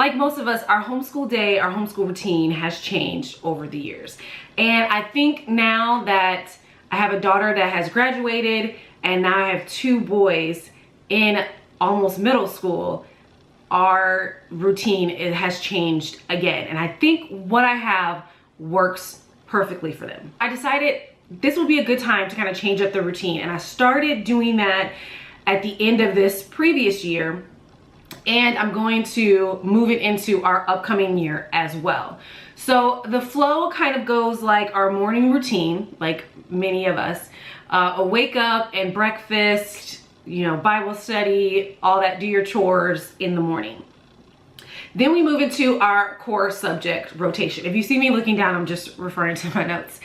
like most of us, our homeschool day, our homeschool routine has changed over the years. And I think now that I have a daughter that has graduated and now I have 2 boys in almost middle school, our routine, it has changed again. And I think what I have works perfectly for them. I decided this would be a good time to kind of change up the routine. And I started doing that at the end of this previous year. And I'm going to move it into our upcoming year as well. So the flow kind of goes like our morning routine, like many of us, a wake up and breakfast, you know, Bible study, all that, do your chores in the morning. Then we move into our core subject rotation. If you see me looking down, I'm just referring to my notes.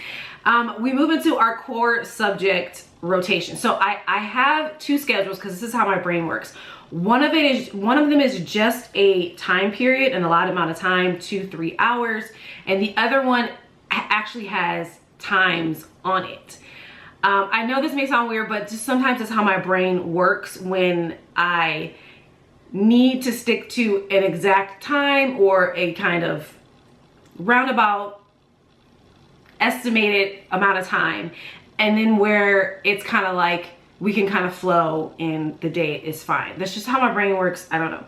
We move into our core subject rotation. So I have 2 schedules because this is how my brain works. One of them is just a time period, an allotted amount of time, 2-3 hours, and the other one actually has times on it. I know this may sound weird, but just sometimes it's how my brain works when I need to stick to an exact time or a kind of roundabout estimated amount of time, and then where it's kind of like we can kind of flow and the day is fine. That's just how my brain works. I don't know.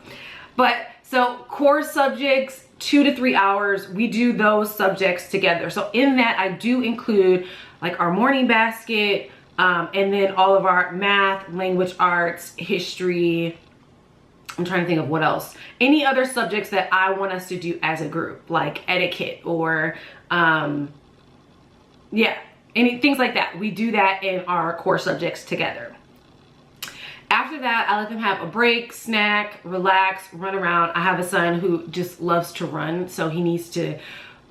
But so core subjects, 2 to 3 hours, we do those subjects together. So in that I do include like our morning basket, and then all of our math, language arts, history. I'm trying to think of what else. Any other subjects that I want us to do as a group, like etiquette or yeah, things like that. We do that in our core subjects together. After that, I let them have a break, snack, relax, run around. I have a son who just loves to run, so he needs to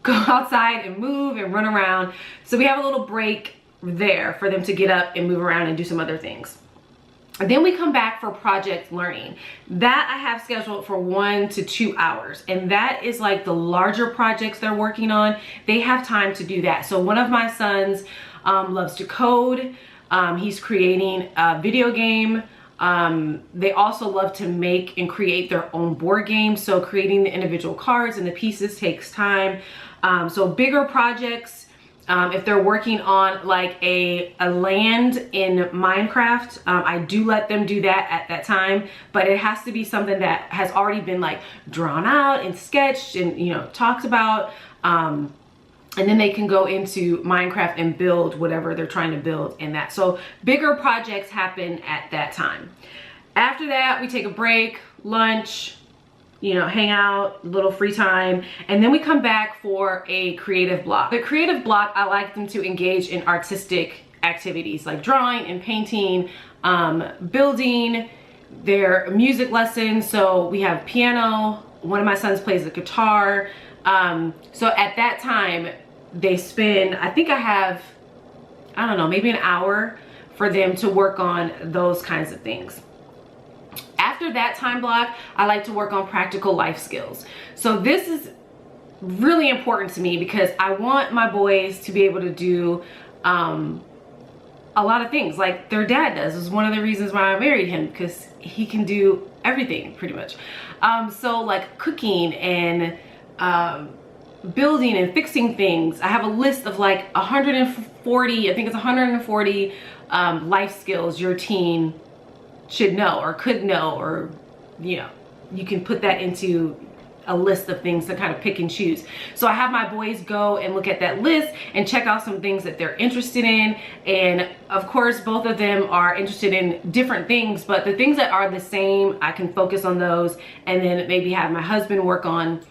go outside and move and run around. So we have a little break there for them to get up and move around and do some other things. And then we come back for project learning. That I have scheduled for 1 to 2 hours. And that is like the larger projects they're working on. They have time to do that. So one of my sons loves to code. He's creating a video game. They also love to make and create their own board games. So creating the individual cards and the pieces takes time. So bigger projects, if they're working on like a land in Minecraft, I do let them do that at that time, but it has to be something that has already been like drawn out and sketched and, you know, talked about. And then they can go into Minecraft and build whatever they're trying to build in that. So bigger projects happen at that time. After that, we take a break, lunch, you know, hang out, little free time, and then we come back for a creative block. The creative block, I like them to engage in artistic activities like drawing and painting, building, their music lessons. So we have piano, one of my sons plays the guitar. So at that time, they spend, I think I have, I don't know, maybe an hour for them to work on those kinds of things. After that time block, I like to work on practical life skills. So this is really important to me because I want my boys to be able to do a lot of things like their dad does. This is one of the reasons why I married him, because he can do everything pretty much. So like cooking and building and fixing things. I have a list of like 140, I think it's 140 life skills your teen should know or could know, or, you know, you can put that into a list of things to kind of pick and choose. So I have my boys go and look at that list and check out some things that they're interested in. And of course, both of them are interested in different things, but the things that are the same, I can focus on those, and then maybe have my husband work on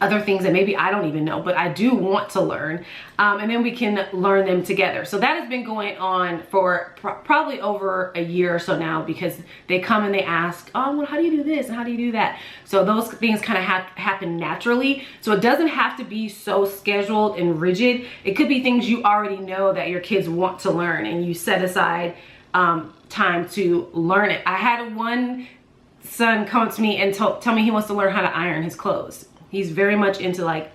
other things that maybe I don't even know, but I do want to learn. And then we can learn them together. So that has been going on for probably over a year or so now, because they come and they ask, oh, well, how do you do this and how do you do that? So those things kind of happen naturally. So it doesn't have to be so scheduled and rigid. It could be things you already know that your kids want to learn, and you set aside time to learn it. I had one son come to me and tell me he wants to learn how to iron his clothes. He's very much into like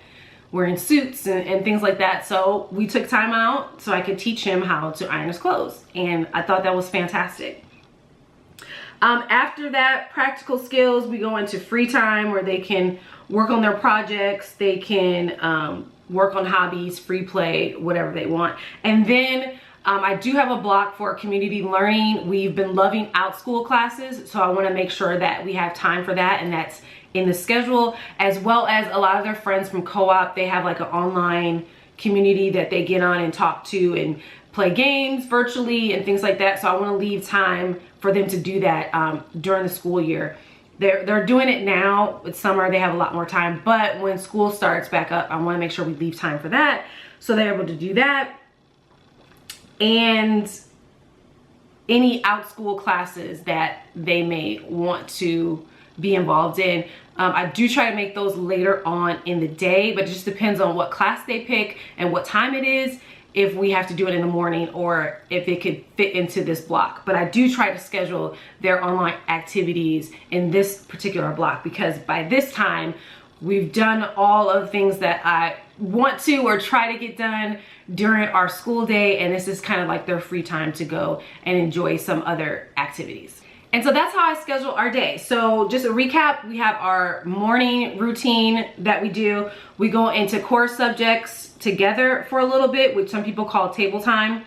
wearing suits and things like that. So we took time out so I could teach him how to iron his clothes. And I thought that was fantastic. After that, practical skills, we go into free time where they can work on their projects, they can work on hobbies, free play, whatever they want. And then I do have a block for community learning. We've been loving out school classes, so I want to make sure that we have time for that, and that's in the schedule, as well as a lot of their friends from co-op. They have like an online community that they get on and talk to and play games virtually and things like that. So I want to leave time for them to do that during the school year. They're doing it now. It's summer, they have a lot more time, but when school starts back up, I want to make sure we leave time for that, so they're able to do that. And any out school classes that they may want to be involved in. I do try to make those later on in the day, but it just depends on what class they pick and what time it is, if we have to do it in the morning or if it could fit into this block. But I do try to schedule their online activities in this particular block, because by this time we've done all of the things that I want to or try to get done during our school day, and this is kind of like their free time to go and enjoy some other activities. And so that's how I schedule our day. So just a recap, we have our morning routine that we do. We go into core subjects together for a little bit, which some people call table time.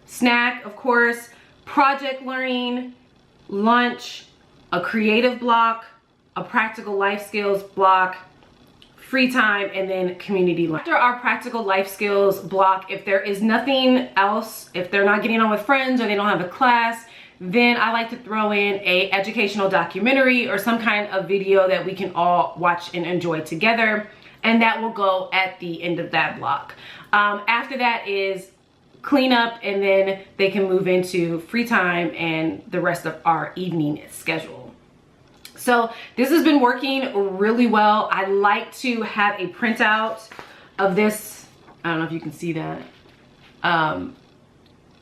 Snack, of course, project learning, lunch, a creative block, a practical life skills block, free time, and then community learning. After our practical life skills block, if there is nothing else, if they're not getting on with friends or they don't have a class, then I like to throw in a educational documentary or some kind of video that we can all watch and enjoy together, and that will go at the end of that block. After that is cleanup, and then they can move into free time and the rest of our evening schedule. So this has been working really well. I like to have a printout of this. I don't know if you can see that.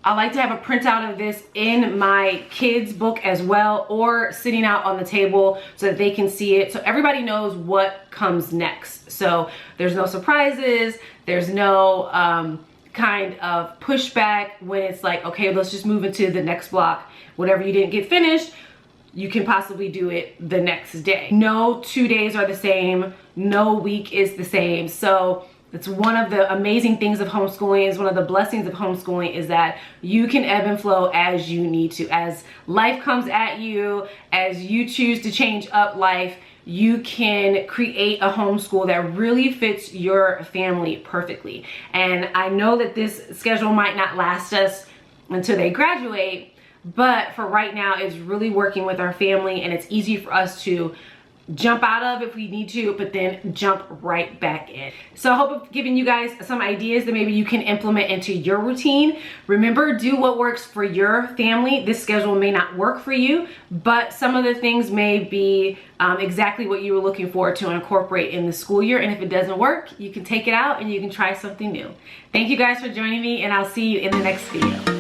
I like to have a printout of this in my kids' book as well, or sitting out on the table so that they can see it, so everybody knows what comes next. So there's no surprises, there's no kind of pushback when it's like, okay, let's just move into the next block. Whatever you didn't get finished, you can possibly do it the next day. No 2 days are the same, no week is the same. So it's one of the amazing things of homeschooling, is one of the blessings of homeschooling, is that you can ebb and flow as you need to. As life comes at you, as you choose to change up life, you can create a homeschool that really fits your family perfectly. And I know that this schedule might not last us until they graduate, but for right now, it's really working with our family, and it's easy for us to jump out of if we need to, but then jump right back in. So I hope I've given you guys some ideas that maybe you can implement into your routine. Remember, do what works for your family. This schedule may not work for you, but some of the things may be exactly what you were looking for to incorporate in the school year. And if it doesn't work, you can take it out and you can try something new. Thank you guys for joining me, and I'll see you in the next video.